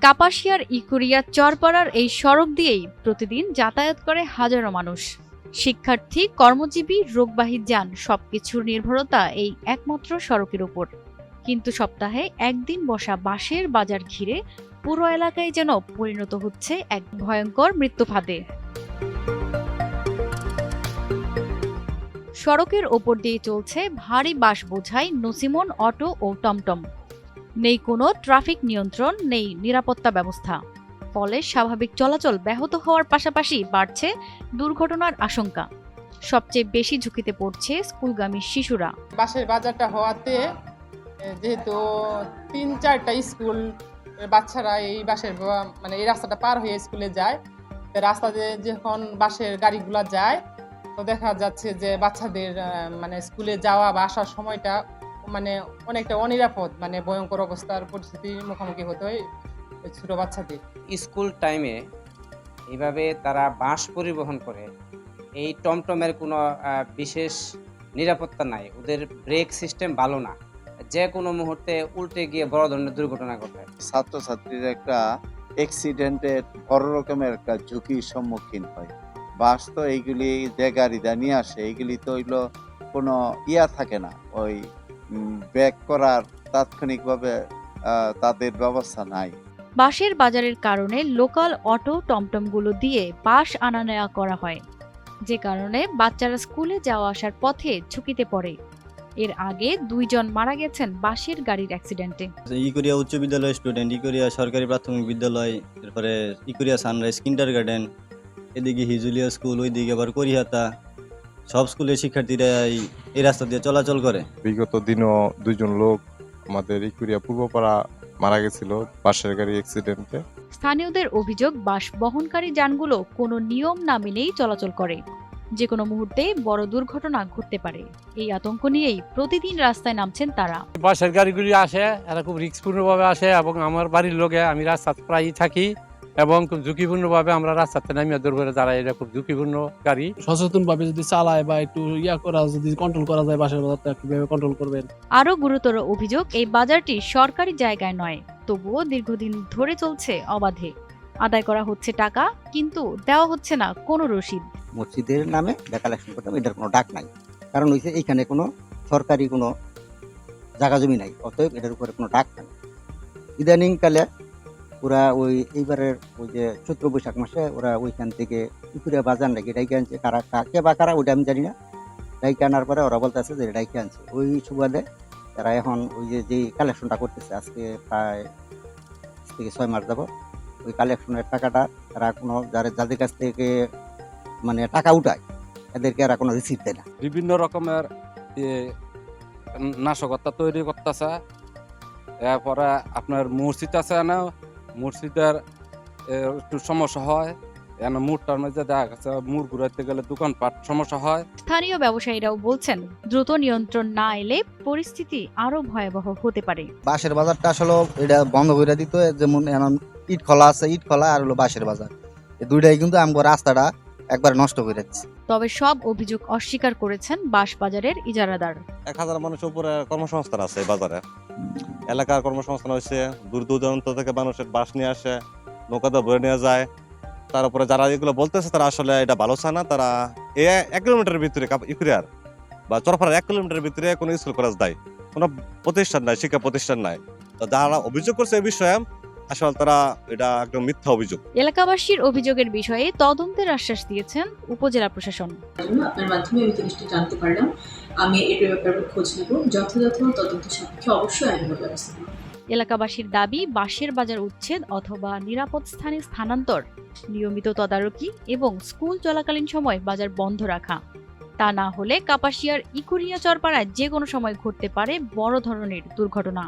কাপাসিয়ার ইকুরিয়া চরপাড়ার এই সড়ক দিয়েই প্রতিদিন যাতায়াত করে হাজারো মানুষ। শিক্ষার্থী, কর্মজীবী, রোগবাহী যান সবকিছুর নির্ভরতা এই একমাত্র সড়কের উপর। কিন্তু সপ্তাহে একদিন বসা বাঁশের বাজার ঘিরে পুরো এলাকায় যেন পরিণত হচ্ছে এক ভয়ঙ্কর মৃত্যুফাঁদে। সড়কের ওপর দিয়ে চলছে ভারী বাঁশ বোঝাই নসিমন অটো ও টমটম। নেই কোনো ট্রাফিক নিয়ন্ত্রণ, নেই নিরাপত্তা ব্যবস্থা। ফলে স্বাভাবিক চলাচল ব্যাহত হওয়ার পাশাপাশি বাড়ছে দুর্ঘটনার আশঙ্কা। সবচেয়ে বেশি ঝুঁকিতে পড়ছে স্কুলগামী শিশুরা। বাঁশের বাজারটা হওয়াতে যেহেতু ৩-৪টা স্কুল বাচ্চারা এই বাঁশের এই রাস্তাটা পার হয়ে স্কুলে যায়, রাস্তাতে যখন বাসের গাড়িগুলো যায় তো দেখা যাচ্ছে যে বাচ্চাদের স্কুলে যাওয়া বা আসার সময়টা অনেকটা অনিরাপদ, ভয়ঙ্কর অবস্থার পরিস্থিতির মুখোমুখি হতে হয় ছোট বাচ্চাদের। স্কুল টাইমে এইভাবে তারা বাস পরিবহন করে, এই টমটমের কোনো বিশেষ নিরাপত্তা নাই, ওদের ব্রেক সিস্টেম ভালো না, যে কোনো মুহূর্তে উল্টে গিয়ে বড় ধরনের দুর্ঘটনা ঘটে। ছাত্রছাত্রীরা একটা অ্যাক্সিডেন্টের বড় রকমের একটা ঝুঁকির সম্মুখীন হয়। বাস তো এইগুলি যে গাড়িটা নিয়ে আসে এইগুলি তো হইলো কোনো থাকে না, ওই ব্রেক করার তাৎক্ষণিকভাবে তাদের ব্যবস্থা নাই। বাঁশের বাজারের কারণে লোকাল অটো টমটমগুলো দিয়ে বাঁশ আনা নেওয়া করা হয়, যে কারণে বাচ্চারা স্কুলে যাওয়া আসার পথে ঝুঁকিতে পড়ে। এর আগে 2 জন মারা গেছেন বাঁশের গাড়ির অ্যাক্সিডেন্টে। ইকুরিয়া উচ্চ বিদ্যালয় স্টুডেন্ট, ইকুরিয়া সরকারি প্রাথমিক বিদ্যালয়, তারপরে ইকুরিয়া সানরাইজ কিন্ডারগার্টেন, এদিকে হিজুলিয়া স্কুল, ওইদিকে আবার করিহাতা, সব স্কুলের শিক্ষার্থীরা এই রাস্তা দিয়ে চলাচল করে। বিগত দিনও 2 জন লোক আমাদের ইকুরিয়া পূর্বপাড়া মারা গেছিল বাসের গাড়ি অ্যাক্সিডেন্টে। স্থানীয়দের অভিযোগ, বাস বহনকারী যানগুলো কোনো নিয়ম না মেনেই চলাচল করে, যে কোনো মুহূর্তে বড় দুর্ঘটনা ঘটতে পারে। এই আতঙ্ক নিয়েই প্রতিদিন রাস্তায় নামছেন তারা। বাসের গাড়িগুলি আসে, এরা খুব রিস্কপূর্ণভাবে আসে এবং আমার বাড়ির লোকে আমি রাস্তাতে প্রায়ই থাকি এবং খুব ঝুঁকিপূর্ণভাবে আমরা রাস্তাতে নামিয়ে দৌড় যারা এটা খুব ঝুঁকিপূর্ণ গাড়ি। সচেতন ভাবে যদি চালায় বা একটু যদি কন্ট্রোল করা যায়, বাসের বাজারটা কিভাবে কন্ট্রোল করবেন। আরো গুরুতর অভিযোগ, এই বাজারটি সরকারি জায়গায় নয়, তবুও দীর্ঘদিন ধরে চলছে অবাধে। আদায় করা হচ্ছে টাকা, কিন্তু দেওয়া হচ্ছে না কোনো রসিদ। মসজিদের নামে কালেকশন করতাম, এটার কোনো ডাক নাই, কারণ হচ্ছে এইখানে কোনো সরকারি কোনো জায়গা জমি নাই, অতএব এটার উপরে কোনো ডাক নাই। ইদানিং কালে ওরা এইবারের যে চৈত্র বৈশাখ মাসে ওরা ওইখান থেকে ইকুরিয়া বাজার নাকি ডাইকে আনছে, কারা ওইটা আমি জানি না। ডাইকে আনার পরে ওরা বলতেছে যে ডাইকে আনছে, ওই সুবাদে তারা এখন যে কালেকশনটা করতেছে আজকে প্রায় 6 মাস যাব, ওই কালেকশনের টাকাটা তারা কোনো যাদের কাছ থেকে টাকা উঠায় এদেরকে এরা কোনো রিসিভ দেয় না। বিভিন্ন রকমের নাশকতা তৈরি করতেছে। এরপরে আপনার মসজিদ আছে না, মসজিদের একটু সমস্যা হয়, মুড়টার মধ্যে দেখা গেছে মুড় ঘুরাইতে গেলে দোকানপাট সমস্যা হয়। স্থানীয় ব্যবসায়ীরাও বলছেন, দ্রুত নিয়ন্ত্রণ না এলে পরিস্থিতি আরো ভয়াবহ হতে পারে। বাঁশের বাজারটা আসলে এটা বন্ধ করে দিত, যেমন ইট খোলা আছে, ইট খোলা আর হলো বাঁশের বাজার, এই দুইটাই কিন্তু আমগো রাস্তাটা একবার নষ্ট করে দিচ্ছে। তবে সব অভিযোগ অস্বীকার করেছেন বাঁশ বাজারের ইজারাদার। 1000 মানুষের উপরে কর্মসংস্থান আছে বাজারে, এলাকার কর্মসংস্থান হয়েছে। দূর দূরান্ত থেকে মানুষের বাঁশ নিয়ে আসে, নৌকাতে ভরে নিয়ে যায়। তার উপরে যারা এগুলো বলতেছে তারা আসলে এটা ভালো চায় না। তারা 1 কিলোমিটারের ভিতরে ইকুরিয়ার বা চরপাড়ার 1 কিলোমিটারের ভিতরে কোনো স্কুল কলেজ নাই, কোনো প্রতিষ্ঠান নাই, শিক্ষা প্রতিষ্ঠান নাই। তো যারা অভিযোগ করছে এই বিষয়ে আসলে তারা এটা একদম মিথ্যা অভিযোগ। এলাকাবাসীর অভিযোগের বিষয়ে তদন্তের আশ্বাস দিয়েছেন উপজেলা প্রশাসন। আপনার মাধ্যমে আমি জিনিসটা জানতে পারলাম, আমি এটার ব্যাপারে খোঁজ নেব, যথাযথ তদন্ত সাপেক্ষে অবশ্যই আইনগত ব্যবস্থা নেব। এলাকাবাসীর দাবি, বাঁশের বাজার উচ্ছেদ অথবা নিরাপদ স্থানে স্থানান্তর, নিয়মিত তদারকি এবং স্কুল চলাকালীন সময় বাজার বন্ধ রাখা। তা না হলে কাপাসিয়ার ইকুরিয়া চরপাড়ায় যে কোনো সময় ঘটতে পারে বড় ধরনের দুর্ঘটনা।